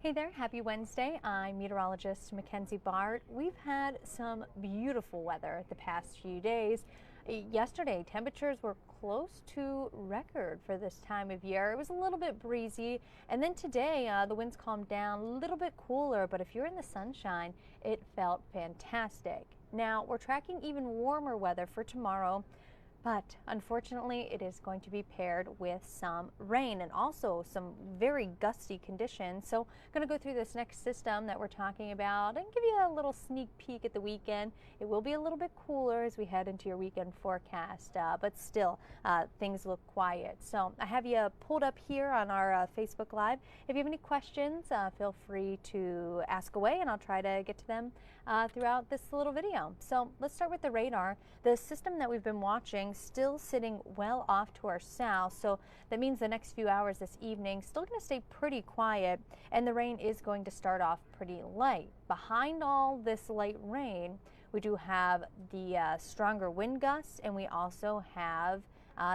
Hey there, happy Wednesday. I'm meteorologist Mackenzie Bart. We've had some beautiful weather the past few days. Yesterday, temperatures were close to record for this time of year. It was a little bit breezy, and then today the winds calmed down, a little bit cooler, but if you're in the sunshine, it felt fantastic. Now, we're tracking even warmer weather for tomorrow. But unfortunately, it is going to be paired with some rain and also some very gusty conditions. So I'm going to go through this next system that we're talking about and give you a little sneak peek at the weekend. It will be a little bit cooler as we head into your weekend forecast, but still things look quiet. So I have you pulled up here on our Facebook Live. If you have any questions, feel free to ask away and I'll try to get to them throughout this little video. So let's start with the radar. The system that we've been watching still sitting well off to our south, so that means the next few hours this evening still going to stay pretty quiet, and the rain is going to start off pretty light. Behind all this light rain, we do have the stronger wind gusts, and we also have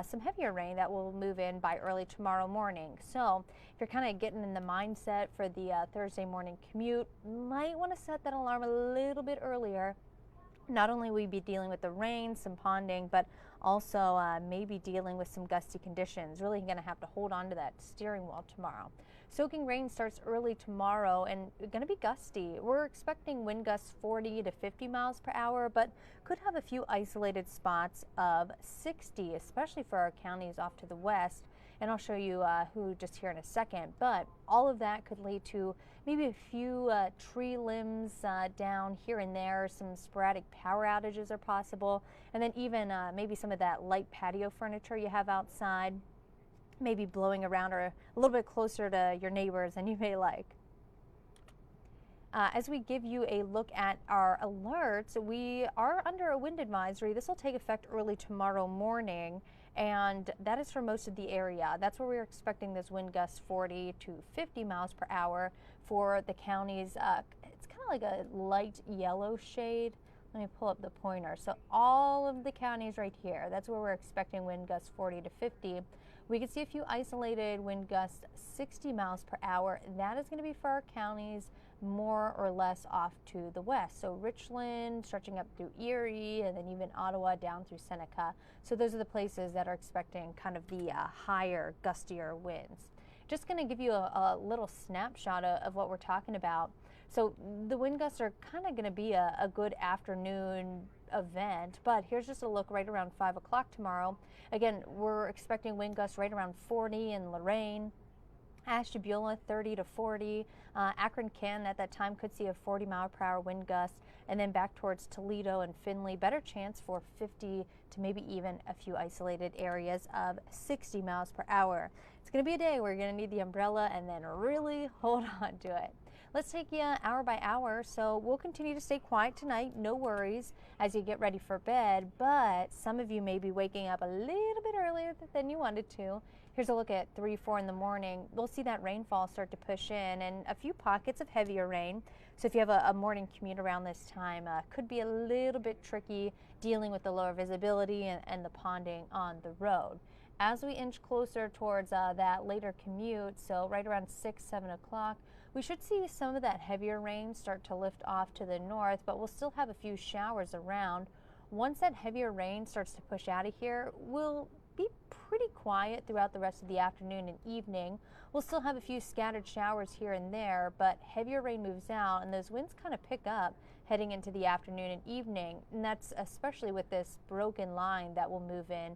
some heavier rain that will move in by early tomorrow morning. So if you're kind of getting in the mindset for the Thursday morning commute, might want to set that alarm a little bit earlier. Not only will you be dealing with the rain, some ponding, but also maybe dealing with some gusty conditions. Really going to have to hold on to that steering wheel tomorrow. Soaking rain starts early tomorrow and going to be gusty. We're expecting wind gusts 40 to 50 miles per hour, but could have a few isolated spots of 60, especially for our counties off to the west. And I'll show you who just here in a second. But all of that could lead to maybe a few tree limbs down here and there. Some sporadic power outages are possible. And then even maybe some of that light patio furniture you have outside, maybe blowing around or a little bit closer to your neighbors than you may like. As we give you a look at our alerts, we are under a wind advisory. This will take effect early tomorrow morning, and that is for most of the area. That's where we're expecting those wind gusts 40 to 50 miles per hour for the counties. It's kind of like a light yellow shade. Let me pull up the pointer. So all of the counties right here, that's where we're expecting wind gusts 40 to 50. We can see a few isolated wind gusts 60 miles per hour. That is going to be for our counties more or less off to the west. So Richland stretching up through Erie and then even Ottawa down through Seneca. So those are the places that are expecting kind of the higher, gustier winds. Just going to give you a little snapshot of what we're talking about. So the wind gusts are kind of going to be a good afternoon event, but here's just a look right around 5 o'clock tomorrow. Again, we're expecting wind gusts right around 40 in Lorain. Ashtabula 30 to 40. Akron Canton at that time could see a 40 mile per hour wind gust, and then back towards Toledo and Findlay, better chance for 50 to maybe even a few isolated areas of 60 miles per hour. It's going to be a day where you're going to need the umbrella and then really hold on to it. Let's take you hour by hour. So we'll continue to stay quiet tonight, no worries, as you get ready for bed, but some of you may be waking up a little bit earlier than you wanted to. Here's a look at 3, 4 in the morning. We'll see that rainfall start to push in and a few pockets of heavier rain. So if you have a morning commute around this time, could be a little bit tricky dealing with the lower visibility and the ponding on the road. As we inch closer towards that later commute, so right around 6, 7 o'clock, we should see some of that heavier rain start to lift off to the north, but we'll still have a few showers around. Once that heavier rain starts to push out of here, we'll be pretty quiet throughout the rest of the afternoon and evening. We'll still have a few scattered showers here and there, but heavier rain moves out and those winds kind of pick up heading into the afternoon and evening, and that's especially with this broken line that will move in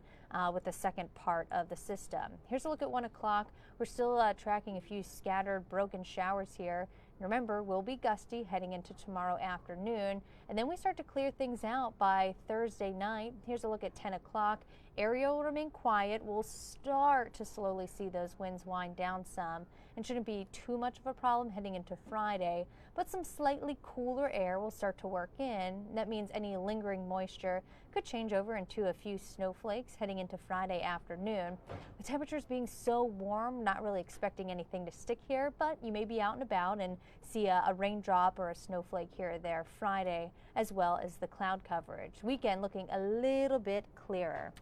with the second part of the system. Here's a look at 1 o'clock. We're still tracking a few scattered broken showers here. Remember, we'll be gusty heading into tomorrow afternoon, and then we start to clear things out by Thursday night. Here's a look at 10 o'clock. Area will remain quiet. We'll start to slowly see those winds wind down some, and shouldn't be too much of a problem heading into Friday, but some slightly cooler air will start to work in. That means any lingering moisture could change over into a few snowflakes heading into Friday afternoon. The temperatures being so warm, not really expecting anything to stick here, but you may be out and about and see a raindrop or a snowflake here or there Friday, as well as the cloud coverage. Weekend looking a little bit clearer.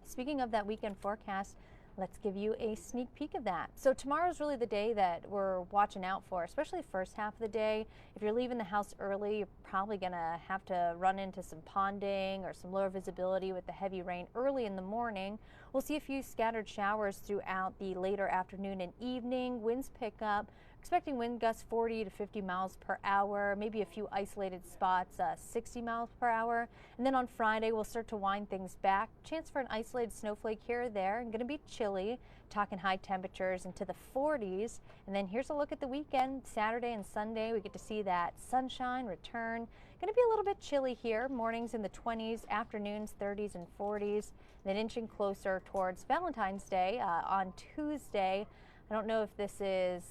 Speaking of that weekend forecast, Let's give you a sneak peek of that. So tomorrow's really the day that we're watching out for, especially the first half of the day. If you're leaving the house early, you're probably going to have to run into some ponding or some lower visibility with the heavy rain early in the morning. We'll see a few scattered showers throughout the later afternoon and evening. Winds pick up. Expecting wind gusts 40 to 50 miles per hour, maybe a few isolated spots, 60 miles per hour. And then on Friday, we'll start to wind things back. Chance for an isolated snowflake here or there, and going to be chilly, talking high temperatures into the 40s. And then here's a look at the weekend. Saturday and Sunday, we get to see that sunshine return. Going to be a little bit chilly here. Mornings in the 20s, afternoons 30s and 40s. Then inching closer towards Valentine's Day on Tuesday. I don't know if this is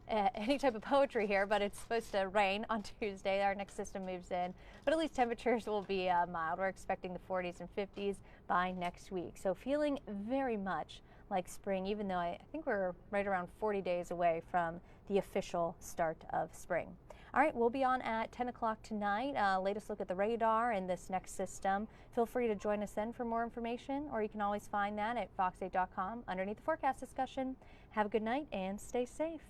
any type of poetry here, but it's supposed to rain on Tuesday. Our next system moves in, but at least temperatures will be mild. We're expecting the 40s and 50s by next week. So feeling very much like spring, even though I think we're right around 40 days away from the official start of spring. All right, we'll be on at 10 o'clock tonight. Latest look at the radar and this next system. Feel free to join us then for more information, or you can always find that at fox8.com underneath the forecast discussion. Have a good night and stay safe.